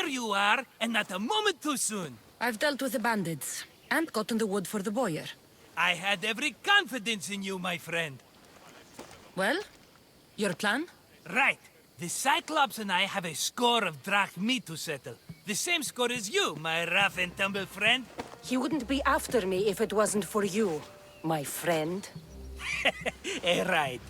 you are, and not a moment too soon. I've dealt with the bandits and gotten the wood for the boiler. I had every confidence in you, my friend. Well, your plan? Right. The Cyclops and I have a score of drachmi to settle. The same score as you, my rough and tumble friend. He wouldn't be after me if it wasn't for you, my friend. Right.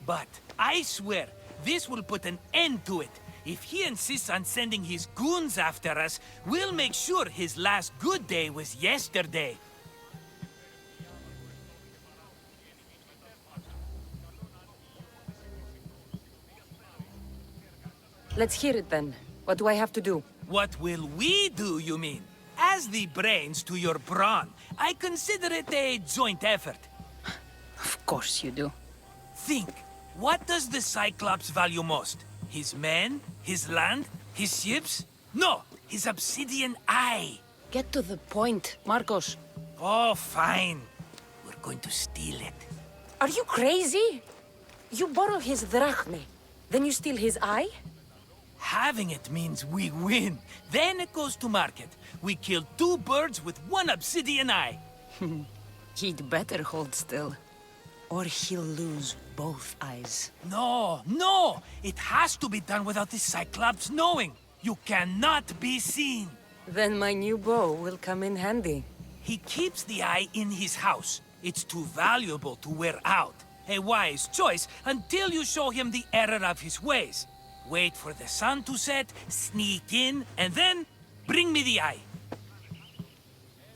But I swear, this will put an end to it. If he insists on sending his goons after us, we'll make sure his last good day was yesterday. Let's hear it then. What do I have to do? What will we do, you mean? As the brains to your brawn, I consider it a joint effort. Of course you do. Think, what does the Cyclops value most? His men? His land? His ships? No, his obsidian eye. Get to the point, Marcos. Oh, fine. We're going to steal it. Are you crazy? You borrow his drachme, then you steal his eye? Having it means we win. Then it goes to market. We kill two birds with one obsidian eye. He'd better hold still, or he'll lose both eyes. No, no! It has to be done without the Cyclops knowing. You cannot be seen. Then my new bow will come in handy. He keeps the eye in his house. It's too valuable to wear out. A wise choice until you show him the error of his ways. Wait for the sun to set, sneak in, and then bring me the eye.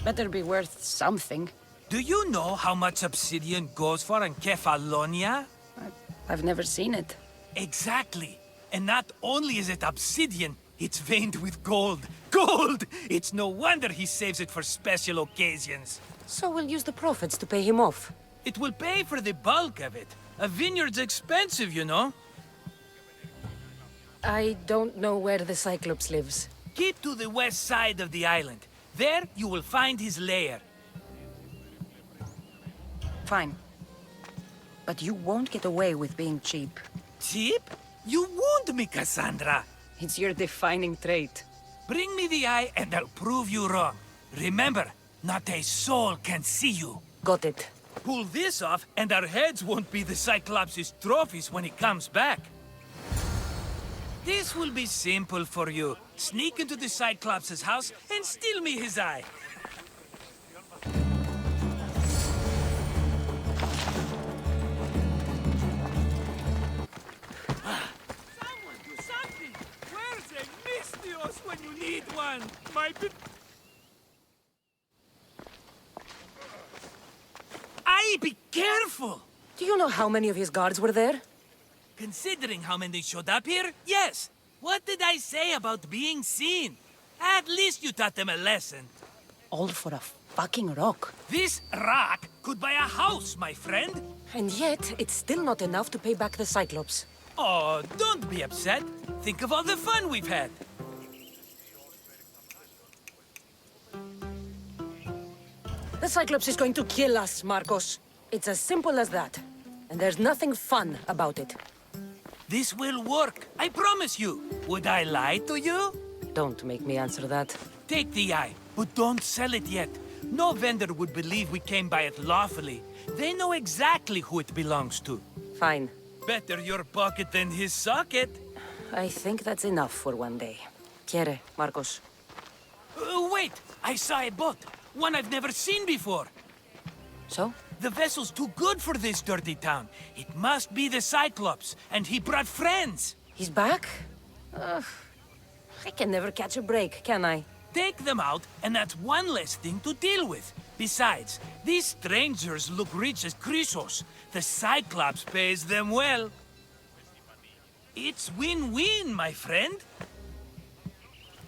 Better be worth something. Do you know how much obsidian goes for in Kefalonia? I've never seen it. Exactly. And not only is it obsidian, it's veined with gold. Gold! It's no wonder he saves it for special occasions. So we'll use the profits to pay him off. It will pay for the bulk of it. A vineyard's expensive, you know. I don't know where the Cyclops lives. Keep to the west side of the island. There you will find his lair. Fine. But you won't get away with being cheap. Cheap? You wound me, Cassandra. It's your defining trait. Bring me the eye and I'll prove you wrong. Remember, not a soul can see you. Got it. Pull this off and our heads won't be the Cyclops' trophies when he comes back. This will be simple for you. Sneak into the Cyclops' house and steal me his eye. Someone do something! Where's a Mystios when you need one? Aye, be careful! Do you know how many of his guards were there? Considering how many showed up here, yes. What did I say about being seen? At least you taught them a lesson. All for a fucking rock. This rock could buy a house, my friend. And yet, it's still not enough to pay back the Cyclops. Oh, don't be upset. Think of all the fun we've had. The Cyclops is going to kill us, Marcos. It's as simple as that. And there's nothing fun about it. This will work, I promise you. Would I lie to you? Don't make me answer that. Take the eye, but don't sell it yet. No vendor would believe we came by it lawfully. They know exactly who it belongs to. Fine. Better your pocket than his socket. I think that's enough for one day. Quiere, Marcos. Wait! I saw a boat. One I've never seen before. So? The vessel's too good for this dirty town. It must be the Cyclops, and he brought friends. He's back? I can never catch a break, can I? Take them out, and that's one less thing to deal with. Besides, these strangers look rich as Chrysos. The Cyclops pays them well. It's win-win, my friend.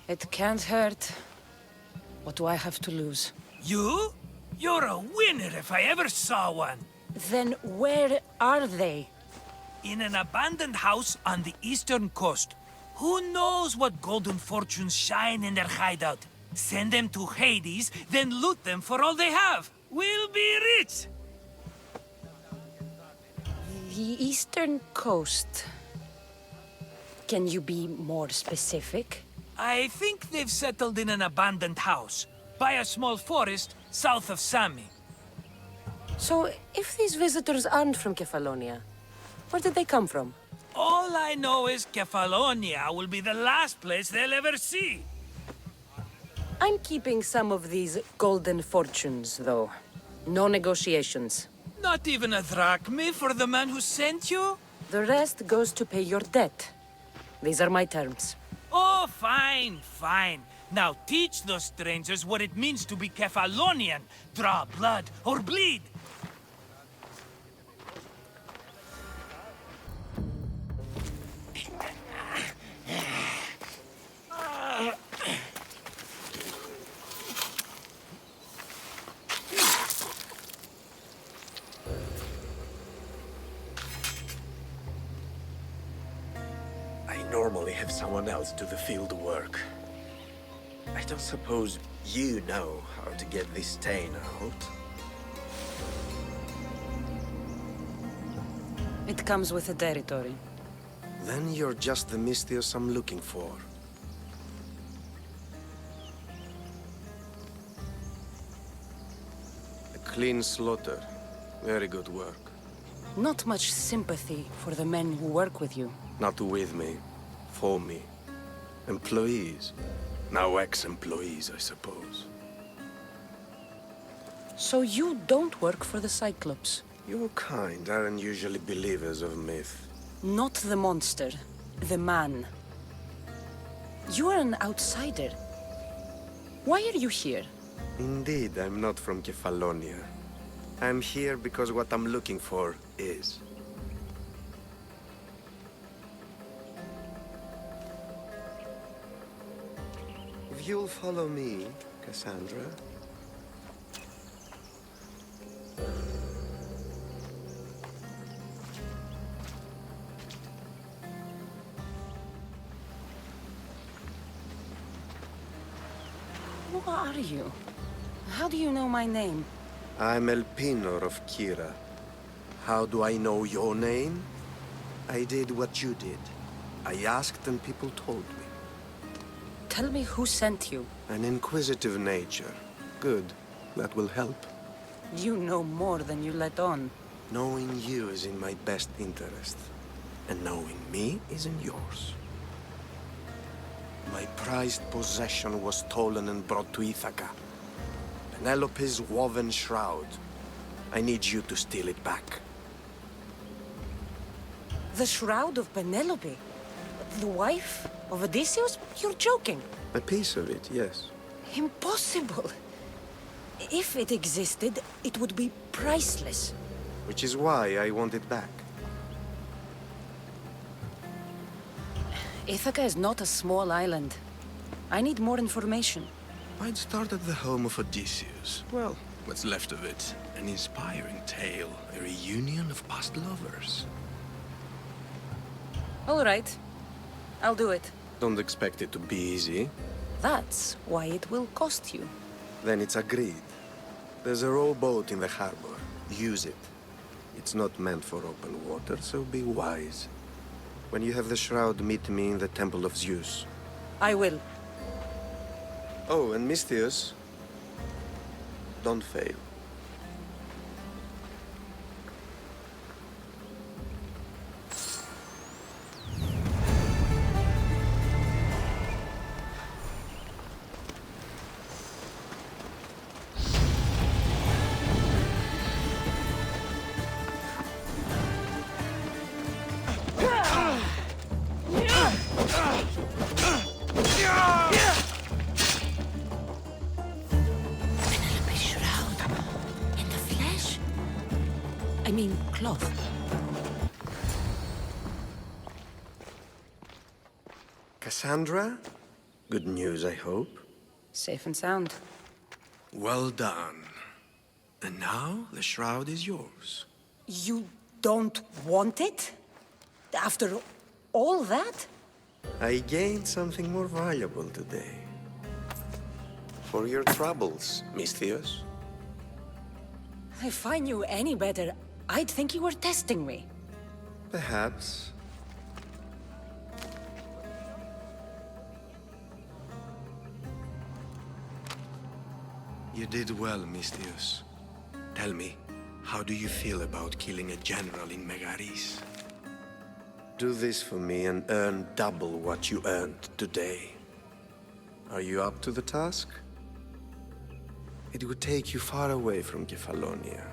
It can't hurt. What do I have to lose? You? You're a winner if I ever saw one. Then where are they? In an abandoned house on the eastern coast. Who knows what golden fortunes shine in their hideout? Send them to Hades, then loot them for all they have. We'll be rich! The eastern coast. Can you be more specific? I think they've settled in an abandoned house, by a small forest south of Sami. So, if these visitors aren't from Kefalonia, where did they come from? All I know is Kefalonia will be the last place they'll ever see. I'm keeping some of these golden fortunes, though. No negotiations. Not even a drachme for the man who sent you? The rest goes to pay your debt. These are my terms. Oh, fine, fine. Now teach those strangers what it means to be Kefalonian. Draw blood or bleed. I normally have someone else do the field work. I don't suppose you know how to get this stain out? It comes with the territory. Then you're just the Mystios I'm looking for. A clean slaughter. Very good work. Not much sympathy for the men who work with you. Not with me. For me. Employees. Now ex-employees, I suppose. So you don't work for the Cyclops? Your kind aren't usually believers of myth. Not the monster, the man. You are an outsider. Why are you here? Indeed, I'm not from Kefalonia. I'm here because what I'm looking for is. If you'll follow me, Cassandra. Who are you? How do you know my name? I'm Elpenor of Kira. How do I know your name? I did what you did. I asked and people told me. Tell me who sent you. An inquisitive nature. Good. That will help. You know more than you let on. Knowing you is in my best interest. And knowing me is in yours. My prized possession was stolen and brought to Ithaca. Penelope's woven shroud. I need you to steal it back. The Shroud of Penelope? The wife of Odysseus? You're joking. A piece of it, yes. Impossible. If it existed, it would be priceless. Which is why I want it back. Ithaca is not a small island. I need more information. I'd start at the home of Odysseus. Well, what's left of it. An inspiring tale, a reunion of past lovers. All right. I'll do it. Don't expect it to be easy. That's why it will cost you. Then it's agreed. There's a rowboat in the harbor. Use it. It's not meant for open water, so be wise. When you have the shroud, meet me in the Temple of Zeus. I will. Oh, and Mystios, don't fail. Penelope's shroud. In the flesh? I mean, cloth. Cassandra? Good news, I hope. Safe and sound. Well done. And now the shroud is yours. You don't want it? After all that? I gained something more valuable today. For your troubles, Mystios. If I knew any better, I'd think you were testing me. Perhaps. You did well, Mistius. Tell me, how do you feel about killing a general in Megaris? Do this for me and earn double what you earned today. Are you up to the task? It would take you far away from Kefalonia.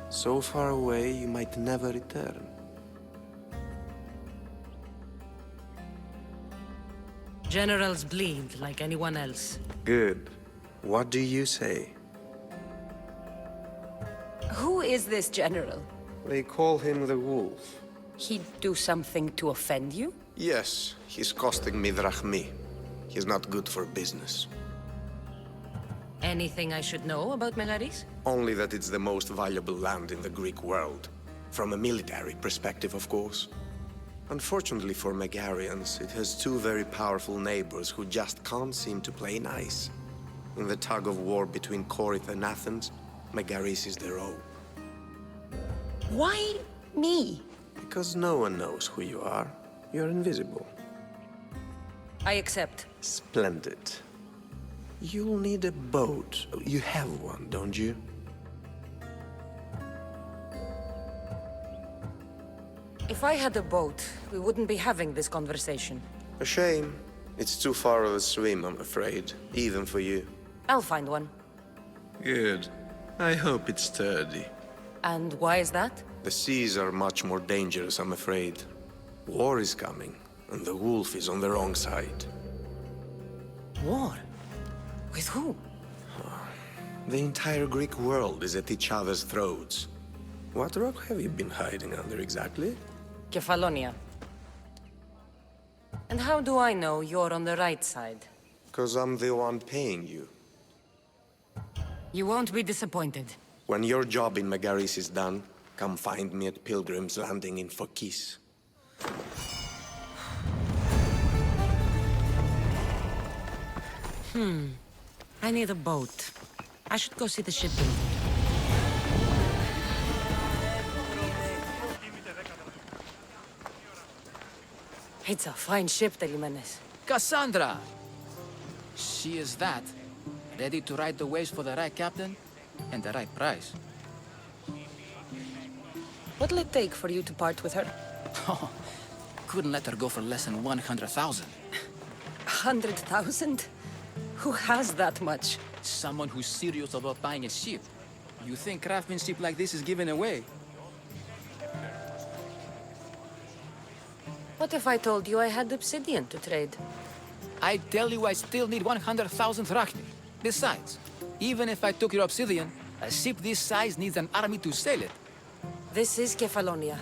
So far away you might never return. Generals bleed like anyone else. Good. What do you say? Who is this general? They call him the Wolf. He'd do something to offend you? Yes, he's costing me drachmi. He's not good for business. Anything I should know about Megaris? Only that it's the most valuable land in the Greek world. From a military perspective, of course. Unfortunately for Megarians, it has two very powerful neighbors who just can't seem to play nice. In the tug-of-war between Corinth and Athens, Megaris is their own. Why me? Because no one knows who you are. You're invisible. I accept. Splendid. You'll need a boat. You have one, don't you? If I had a boat, we wouldn't be having this conversation. A shame. It's too far of a swim, I'm afraid. Even for you. I'll find one. Good. I hope it's sturdy. And why is that? The seas are much more dangerous, I'm afraid. War is coming, and the wolf is on the wrong side. War? With who? The entire Greek world is at each other's throats. What rock have you been hiding under exactly? Kefalonia. And how do I know you're on the right side? 'Cause I'm the one paying you. You won't be disappointed. When your job in Megaris is done, come find me at Pilgrim's Landing in Phokis. I need a boat. I should go see the shipbuilder. It's a fine ship, Telimenes. Cassandra! She is that. Ready to ride the waves for the right captain and the right price. What'll it take for you to part with her? Oh, couldn't let her go for less than 100,000. 100,000? Who has that much? Someone who's serious about buying a ship. You think craftsmanship like this is given away? What if I told you I had obsidian to trade? I tell you I still need 100,000 drachmi. Besides, even if I took your obsidian, a ship this size needs an army to sail it. This is Kefalonia.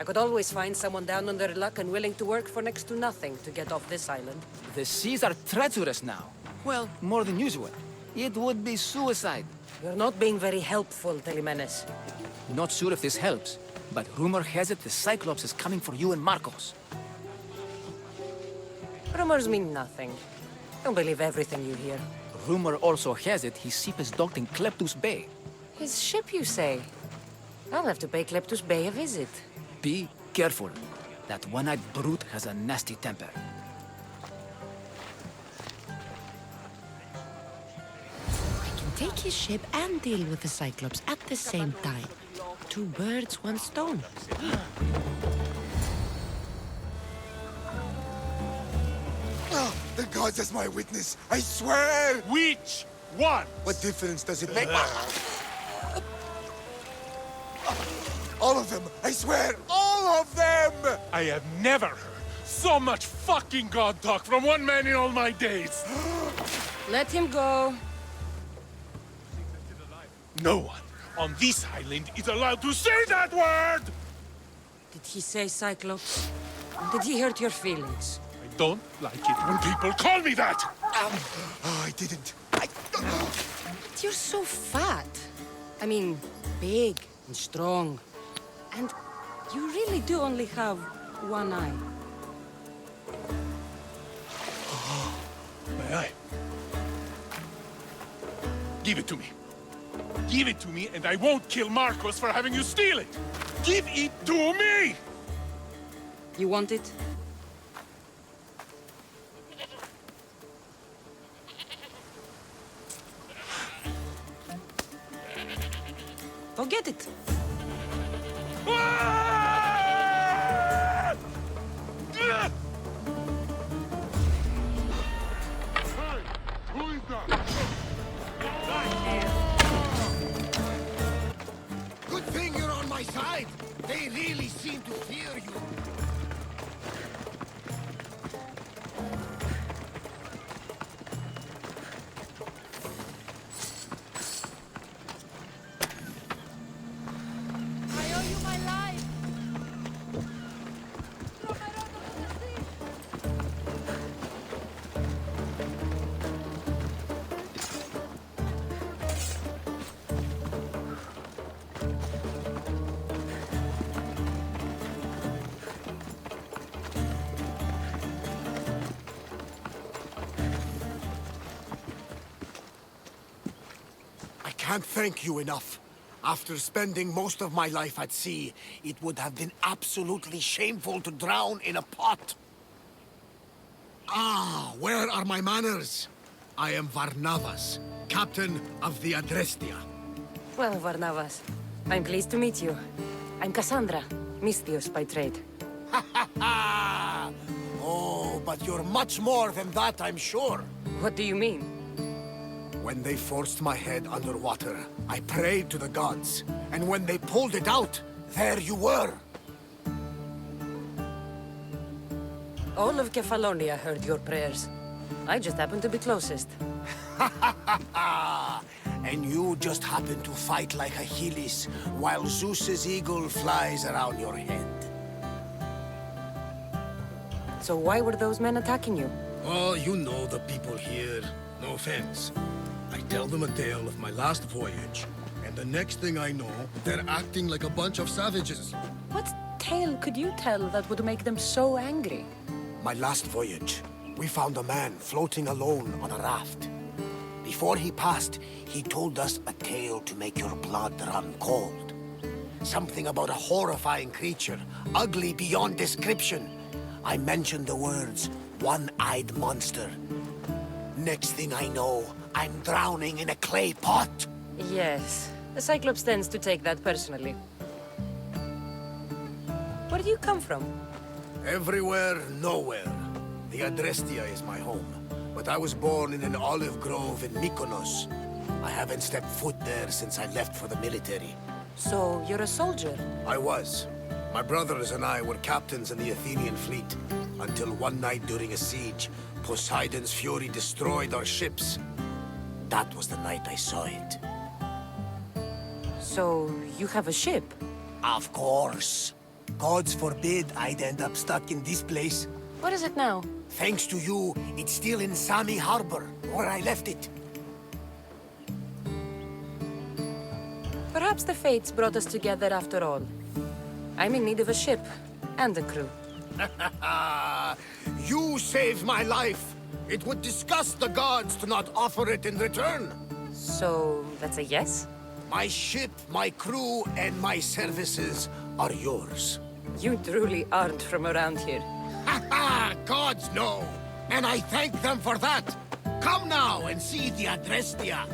I could always find someone down on their luck and willing to work for next to nothing to get off this island. The seas are treacherous now. Well, more than usual. It would be suicide. You're not being very helpful, Telimenes. Not sure if this helps, but rumor has it the Cyclops is coming for you and Marcos. Rumors mean nothing. Don't believe everything you hear. Rumor also has it his ship is docked in Kleptus Bay. His ship, you say? I'll have to pay Kleptus Bay a visit. Be careful. That one-eyed brute has a nasty temper. I can take his ship and deal with the Cyclops at the same time. Two birds, one stone. The gods as my witness, I swear! Which one? What difference does it make? All of them, I swear, all of them! I have never heard so much fucking god talk from one man in all my days. Let him go. No one on this island is allowed to say that word! Did he say Cyclops? Did he hurt your feelings? I don't like it when people call me that! Oh, I didn't. But you're so fat. I mean, big and strong. And you really do only have one eye. My eye. Give it to me. Give it to me and I won't kill Marcos for having you steal it! Give it to me! You want it? get it. Who is that? Good thing you're on my side. They really seem to fear you. I owe you my life. I can't thank you enough. After spending most of my life at sea, it would have been absolutely shameful to drown in a pot. Ah, where are my manners? I am Varnavas, captain of the Adrestia. Well, Varnavas, I'm pleased to meet you. I'm Cassandra, Misthios by trade. Oh, but you're much more than that, I'm sure. What do you mean? When they forced my head underwater, I prayed to the gods. And when they pulled it out, there you were. All of Kefalonia heard your prayers. I just happened to be closest. And you just happened to fight like Achilles, while Zeus's eagle flies around your head. So why were those men attacking you? Oh, you know the people here. No offense. I tell them a tale of my last voyage, and the next thing I know, they're acting like a bunch of savages. What tale could you tell that would make them so angry? My last voyage, we found a man floating alone on a raft. Before he passed, he told us a tale to make your blood run cold. Something about a horrifying creature, ugly beyond description. I mentioned the words, one-eyed monster. Next thing I know, I'm drowning in a clay pot. Yes, the Cyclops tends to take that personally. Where do you come from? Everywhere, nowhere. The Adrestia is my home, but I was born in an olive grove in Mykonos. I haven't stepped foot there since I left for the military. So, you're a soldier? I was. My brothers and I were captains in the Athenian fleet, until one night during a siege, Poseidon's fury destroyed our ships. That was the night I saw it. So, you have a ship? Of course. Gods forbid I'd end up stuck in this place. What is it now? Thanks to you, it's still in Sami Harbor, where I left it. Perhaps the fates brought us together after all. I'm in need of a ship, and a crew. You saved my life. It would disgust the gods to not offer it in return. So, that's a yes? My ship, my crew, and my services are yours. You truly aren't from around here. Ha ha! Gods know! And I thank them for that! Come now and see the Adrestia!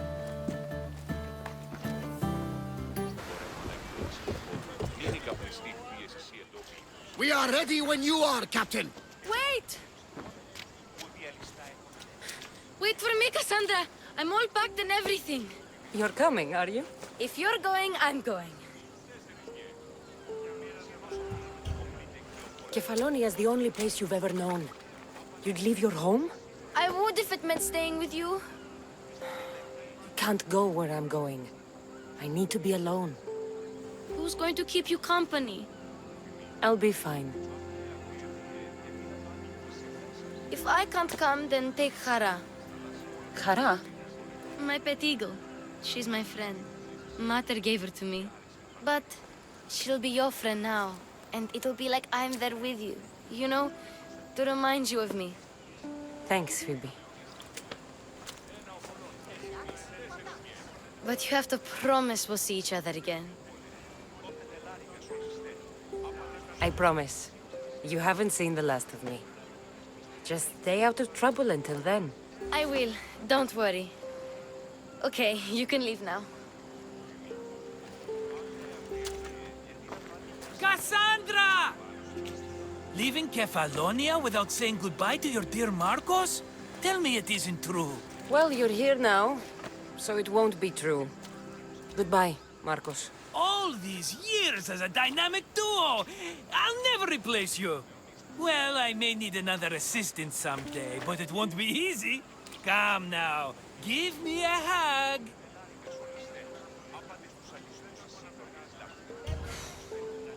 We are ready when you are, Captain! Wait! Wait for me, Cassandra. I'm all packed and everything. You're coming, are you? If you're going, I'm going. Kefalonia is the only place you've ever known. You'd leave your home? I would if it meant staying with you. Can't go where I'm going. I need to be alone. Who's going to keep you company? I'll be fine. If I can't come, then take Hara, Kara? my pet eagle. She's my friend. Mater gave her to me. But she'll be your friend now. And it'll be like I'm there with you. You know, to remind you of me. Thanks, Phoebe. But you have to promise we'll see each other again. I promise. You haven't seen the last of me. Just stay out of trouble until then. I will. Don't worry. Okay, you can leave now. Cassandra! Leaving Kefalonia without saying goodbye to your dear Marcos? Tell me it isn't true. Well, you're here now, so it won't be true. Goodbye, Marcos. All these years as a dynamic duo! I'll never replace you! Well, I may need another assistant someday, but it won't be easy. Come now, give me a hug.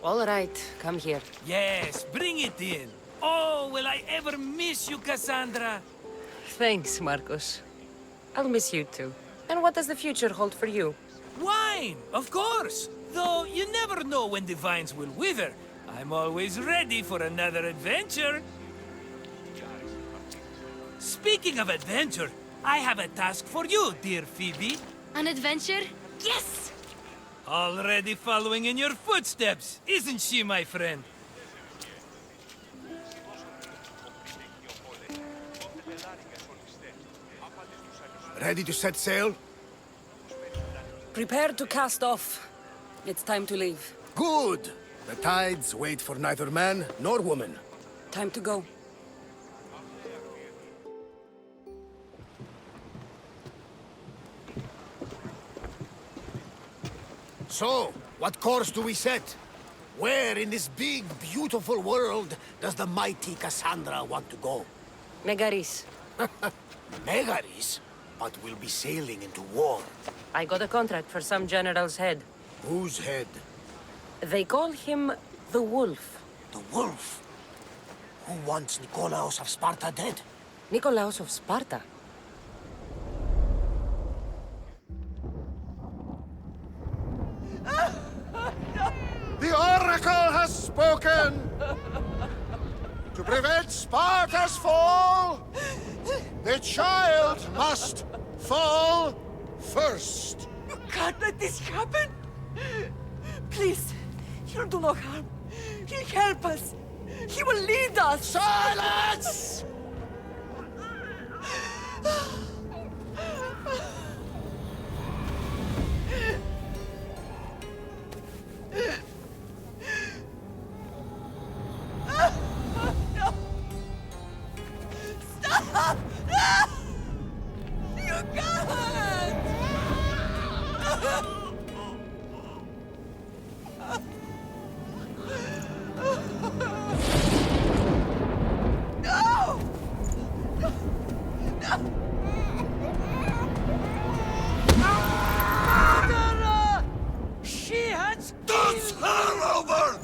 All right, come here. Yes, bring it in. Oh, will I ever miss you, Cassandra? Thanks, Marcos. I'll miss you too. And what does the future hold for you? Wine, of course. Though you never know when the vines will wither. I'm always ready for another adventure. Speaking of adventure, I have a task for you, dear Phoebe. An adventure? Yes! Already following in your footsteps, isn't she, my friend? Ready to set sail? Prepare to cast off. It's time to leave. Good! The tides wait for neither man nor woman. Time to go. So, what course do we set? Where in this big, beautiful world does the mighty Cassandra want to go? Megaris. Megaris? But we'll be sailing into war. I got a contract for some general's head. Whose head? They call him the Wolf. The wolf? Who wants Nikolaos of Sparta dead? Nikolaos of Sparta. The Oracle has spoken! To prevent Sparta's fall, the child must fall first. You can't let this happen! Please, he'll do no harm. He'll help us. He will lead us. Silence! Stop! You can't! No! Murderer! She has Dance her over!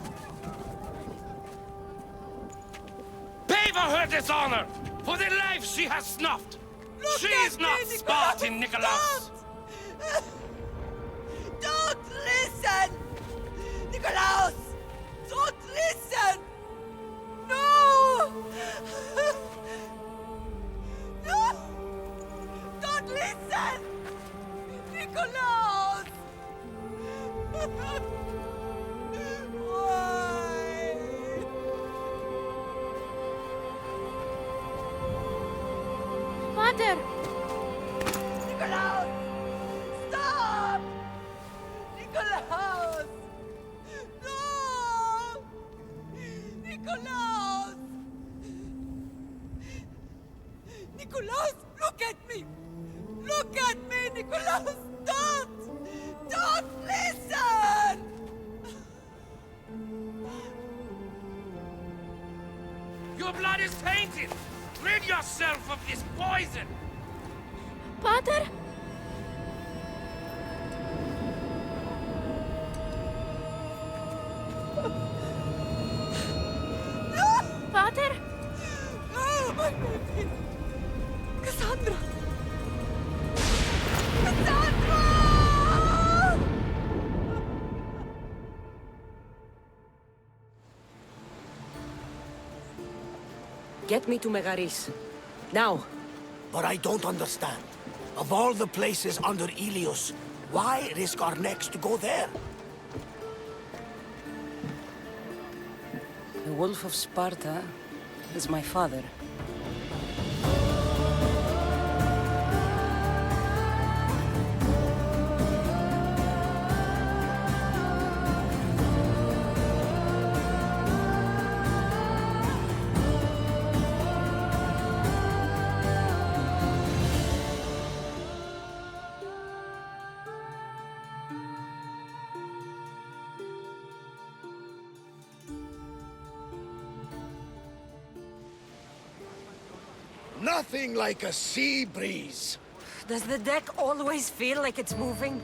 Pay for her dishonor, for the life she has snuffed. Look She at is not me, Spartan, Nikolaos. Don't listen! Nikolaos! Don't listen! No! No! Don't listen! Nikolaos! Why? Father! Nikolaos! Stop! Nikolaos! No! Nikolaos! Nikolaos, look at me! Look at me, Nikolaos! Don't! Don't listen! Your blood is tainted. Rid yourself of this poison. Pater? Pater? Oh, my baby! Cassandra! Cassandra! Get me to Megaris. Now. But I don't understand. Of all the places under Ilios, why risk our necks to go there? The Wolf of Sparta is my father. Nothing like a sea breeze. Does the deck always feel like it's moving?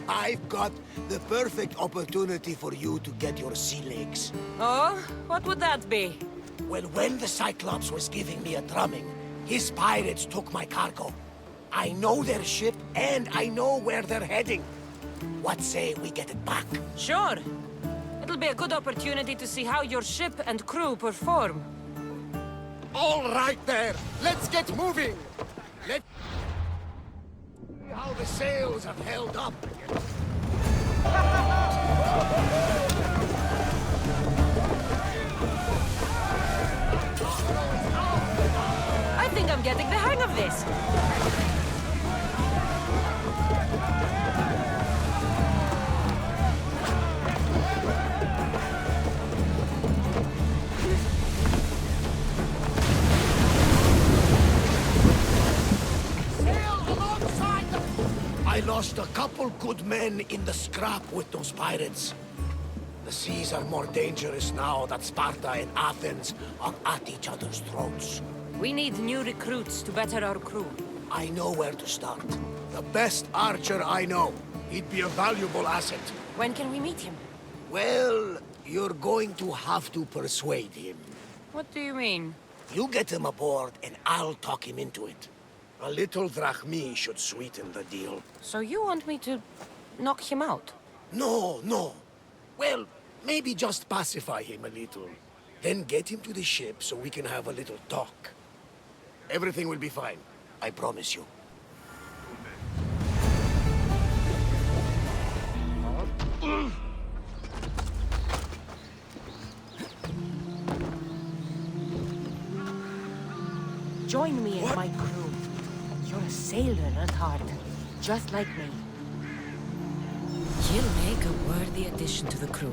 I've got the perfect opportunity for you to get your sea legs. Oh? What would that be? Well, when the Cyclops was giving me a drumming, his pirates took my cargo. I know their ship, and I know where they're heading. What say we get it back? Sure. It'll be a good opportunity to see how your ship and crew perform. All right there. Let's get moving. Let's see how the sails have held up. I think I'm getting the hang of this. I lost a couple good men in the scrap with those pirates. The seas are more dangerous now that Sparta and Athens are at each other's throats. We need new recruits to better our crew. I know where to start. The best archer I know. He'd be a valuable asset. When can we meet him? Well, you're going to have to persuade him. What do you mean? You get him aboard and I'll talk him into it. A little drachmi should sweeten the deal. So you want me to knock him out? No, no. Well, maybe just pacify him a little. Then get him to the ship so we can have a little talk. Everything will be fine. I promise you. Join me in my crew. You're a sailor at heart, just like me. You'll make a worthy addition to the crew.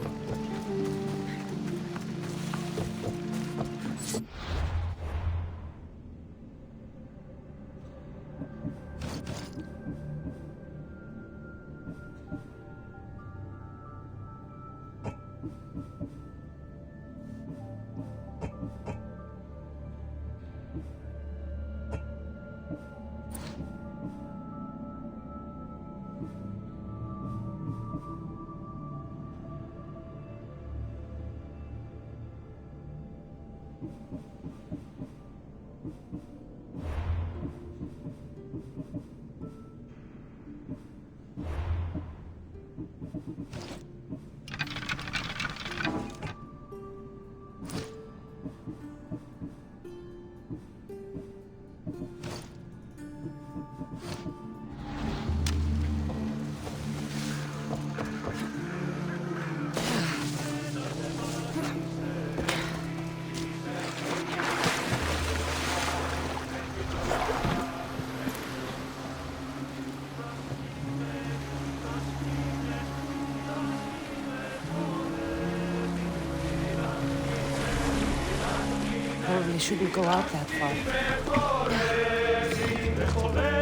Probably shouldn't go out that far.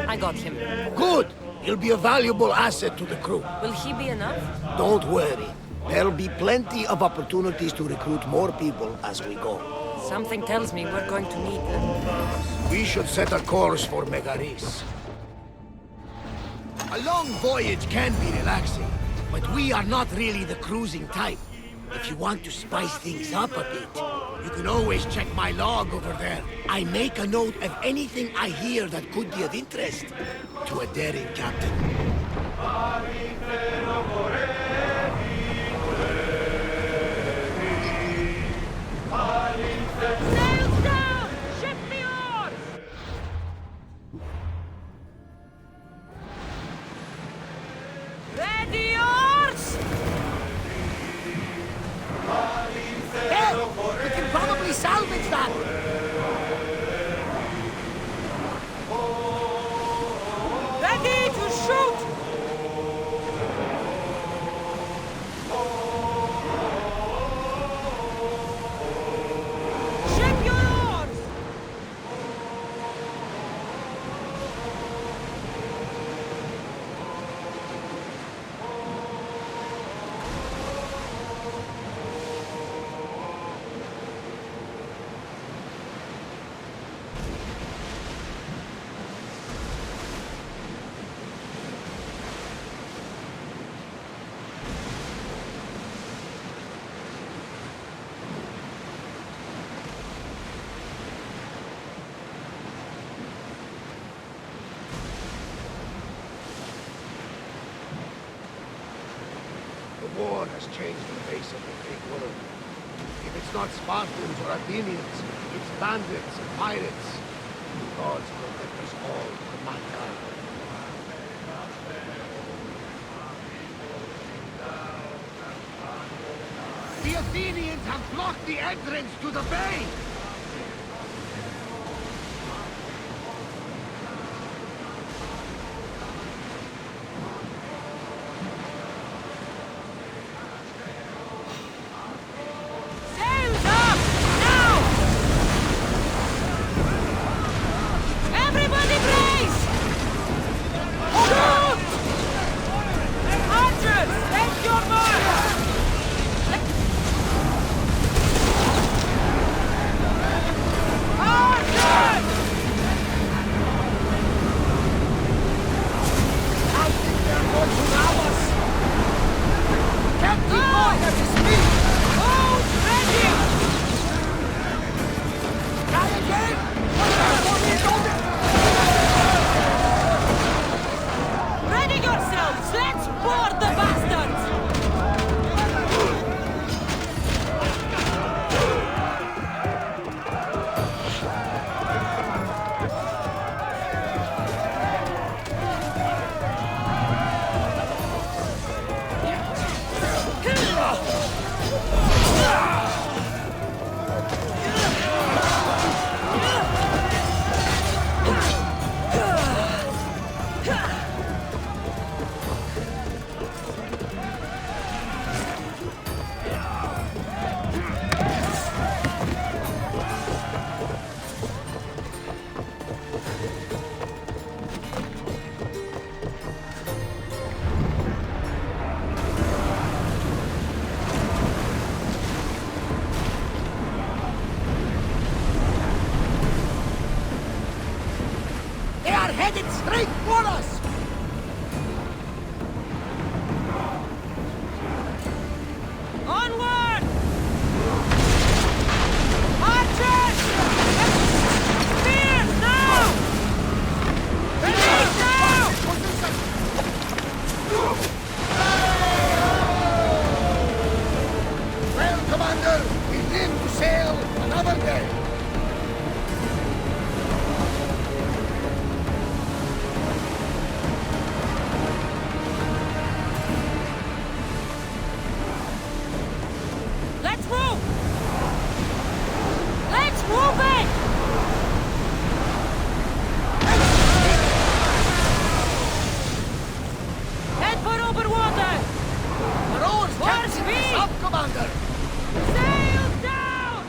I got him. Good! He'll be a valuable asset to the crew. Will he be enough? Don't worry. There'll be plenty of opportunities to recruit more people as we go. Something tells me we're going to need them. We should set a course for Megaris. A long voyage can be relaxing, but we are not really the cruising type. If you want to spice things up a bit, you can always check my log over there. I make a note of anything I hear that could be of interest to a daring captain. Sails down! Ship the oars! Ready oars! Hey, we can probably salvage that! Ready to shoot! war has changed the face of the Greek world. If it's not Spartans or Athenians, it's bandits and pirates. The gods protect us all from mankind. The Athenians have blocked the entrance to the bay! Sails up! Now! Everybody brace! Shoot! Archers, take your mark! Ready yourselves! Let's board the bastards! They are headed straight for us! Onward! Archers! Spears now! Ready now! Well, Commander, we live to sail another day. Let's move! Let's move it! Head for open water! The rowers More can't keep speed! us up, Commander. Sails down!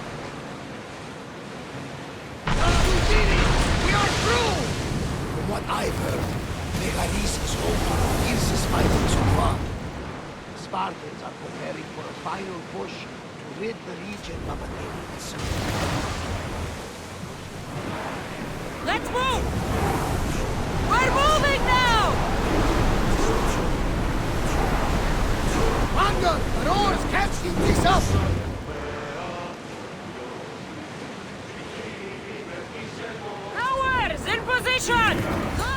We are through! From what I've heard, Megaris' home to Kyrsis fighting so far. The Spartans are preparing for a final push to rid the region of Athenians. Let's move! We're moving now! Commander, the rowers can't keep this up! Oars in position! Go!